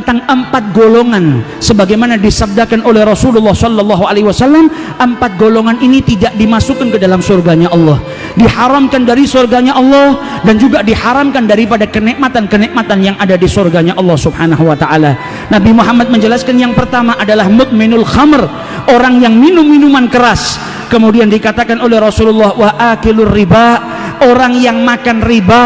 tentang 4 golongan sebagaimana disabdakan oleh Rasulullah sallallahu alaihi wasallam. 4 golongan ini tidak dimasukkan ke dalam surganya Allah, diharamkan dari surganya Allah, dan juga diharamkan daripada kenikmatan-kenikmatan yang ada di surganya Allah subhanahu wa ta'ala. Nabi Muhammad menjelaskan yang pertama adalah mudminul khamr, orang yang minum minuman keras. Kemudian dikatakan oleh Rasulullah wa akilur riba, orang yang makan riba,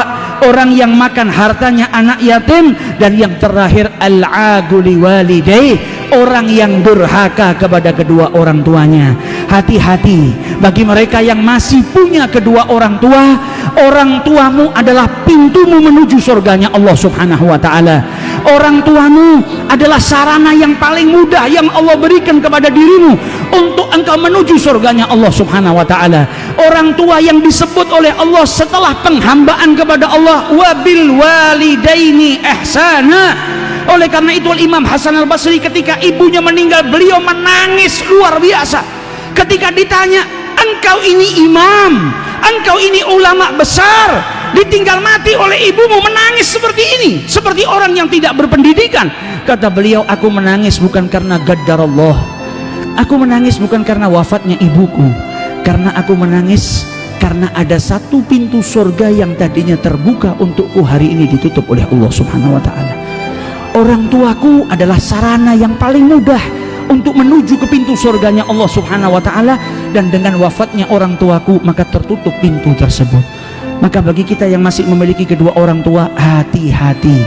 orang yang makan hartanya anak yatim. Dan yang terakhir al-aguli walidai, orang yang durhaka kepada kedua orang tuanya. Hati-hati bagi mereka yang masih punya kedua orang tua. Orang tuamu adalah pintumu menuju surganya Allah subhanahu wa ta'ala. Orang tuamu adalah sarana yang paling mudah yang Allah berikan kepada dirimu untuk engkau menuju surganya Allah subhanahu wa ta'ala. Orang tua yang disebut oleh Allah setelah penghambaan kepada Allah, wabil walidaini ihsana. Oleh karena itu Imam Hasan al-Basri ketika ibunya meninggal, beliau menangis luar biasa ketika ditanya, engkau ini imam, engkau ini ulama besar, ditinggal mati oleh ibumu, menangis seperti ini, seperti orang yang tidak berpendidikan. Kata beliau, aku menangis bukan karena gaddarallah, aku menangis bukan karena wafatnya ibuku, karena aku menangis karena ada satu pintu surga yang tadinya terbuka untukku hari ini ditutup oleh Allah subhanahu wa ta'ala. Orang tuaku adalah sarana yang paling mudah untuk menuju ke pintu surganya Allah subhanahu wa ta'ala, dan dengan wafatnya orang tuaku maka tertutup pintu tersebut. Maka bagi kita yang masih memiliki kedua orang tua, hati-hati,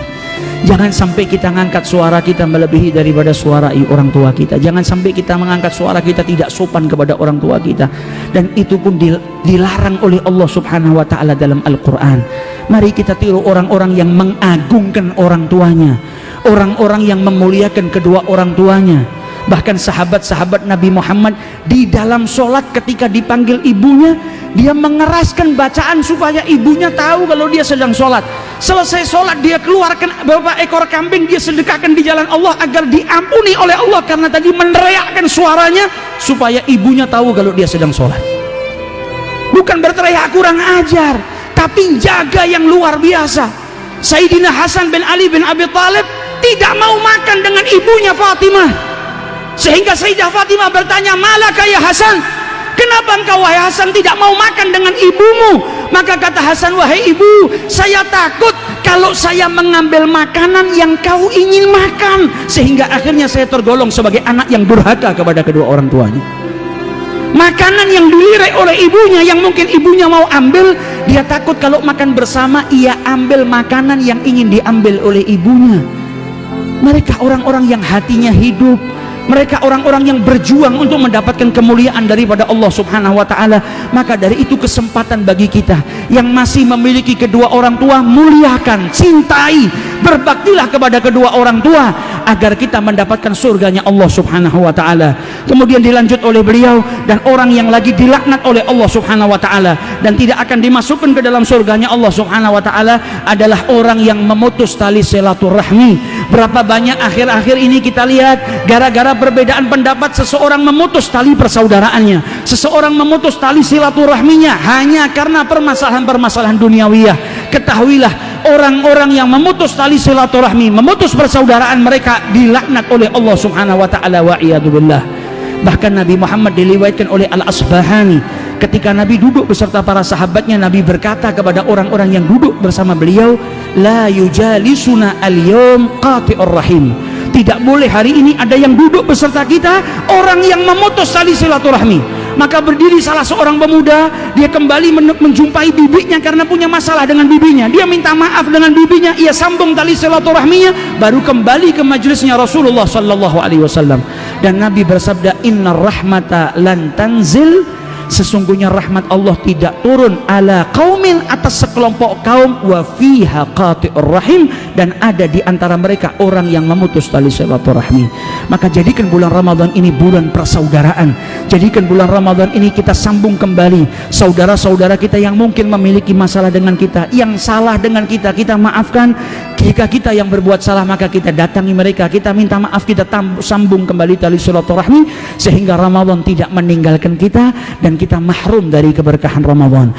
jangan sampai kita mengangkat suara kita melebihi daripada suara orang tua kita. Jangan sampai kita mengangkat suara kita tidak sopan kepada orang tua kita, dan itu pun dilarang oleh Allah subhanahu wa ta'ala dalam Al-Quran. Mari kita tiru orang-orang yang mengagungkan orang tuanya, orang-orang yang memuliakan kedua orang tuanya. Bahkan sahabat-sahabat Nabi Muhammad di dalam sholat ketika dipanggil ibunya, dia mengeraskan bacaan supaya ibunya tahu kalau dia sedang sholat. Selesai sholat dia keluarkan beberapa ekor kambing, dia sedekahkan di jalan Allah agar diampuni oleh Allah, karena tadi meneriakkan suaranya supaya ibunya tahu kalau dia sedang sholat. Bukan berteriak kurang ajar, tapi jaga yang luar biasa. Sayyidina Hasan bin Ali bin Abi Thalib tidak mau makan dengan ibunya Fatimah, sehingga Sayyidah Fatimah bertanya, malaka ya Hasan, kenapa engkau wahai Hasan tidak mau makan dengan ibumu? Maka kata Hasan, wahai ibu, saya takut kalau saya mengambil makanan yang kau ingin makan, sehingga akhirnya saya tergolong sebagai anak yang durhaka kepada kedua orang tuanya. Makanan yang dilirik oleh ibunya, yang mungkin ibunya mau ambil, dia takut kalau makan bersama ia ambil makanan yang ingin diambil oleh ibunya. Mereka orang-orang yang hatinya hidup, mereka orang-orang yang berjuang untuk mendapatkan kemuliaan daripada Allah subhanahu wa ta'ala. Maka dari itu kesempatan bagi kita yang masih memiliki kedua orang tua, muliakan, cintai, berbaktilah kepada kedua orang tua agar kita mendapatkan surganya Allah subhanahu wa ta'ala. Kemudian dilanjut oleh beliau, dan orang yang lagi dilaknat oleh Allah subhanahu wa ta'ala dan tidak akan dimasukkan ke dalam surganya Allah subhanahu wa ta'ala adalah orang yang memutus tali silaturahmi. Berapa banyak akhir-akhir ini kita lihat, gara-gara perbedaan pendapat seseorang memutus tali persaudaraannya, seseorang memutus tali silaturahminya hanya karena permasalahan-permasalahan duniawiyah. Ketahuilah, orang-orang yang memutus tali silaturahmi, memutus persaudaraan, mereka dilaknat oleh Allah subhanahu wa ta'ala, wa iyadzubillah. Bahkan Nabi Muhammad diriwayatkan oleh Al-Asbahani, ketika Nabi duduk beserta para sahabatnya, Nabi berkata kepada orang-orang yang duduk bersama beliau, la yujalisuna al-yawm qati'ur rahim, tidak boleh hari ini ada yang duduk beserta kita orang yang memutus tali silaturahmi. Maka berdiri salah seorang pemuda, dia kembali menjumpai bibinya karena punya masalah dengan bibinya, dia minta maaf dengan bibinya, ia sambung tali silaturahminya, baru kembali ke majelisnya Rasulullah sallallahu alaihi wasallam. Dan Nabi bersabda, innar rahmata lan tanzil, sesungguhnya rahmat Allah tidak turun ala qaumin, atas sekelompok kaum, wa fiha qati'ur rahim, dan ada di antara mereka orang yang memutus tali silaturahmi. Maka jadikan bulan Ramadan ini bulan persaudaraan, jadikan bulan Ramadan ini kita sambung kembali saudara-saudara kita yang mungkin memiliki masalah dengan kita, yang salah dengan kita, kita maafkan. Jika kita yang berbuat salah, maka kita datangi mereka, kita minta maaf, kita sambung kembali tali silaturahmi, sehingga Ramadan tidak meninggalkan kita dan kita mahrum dari keberkahan Ramadan.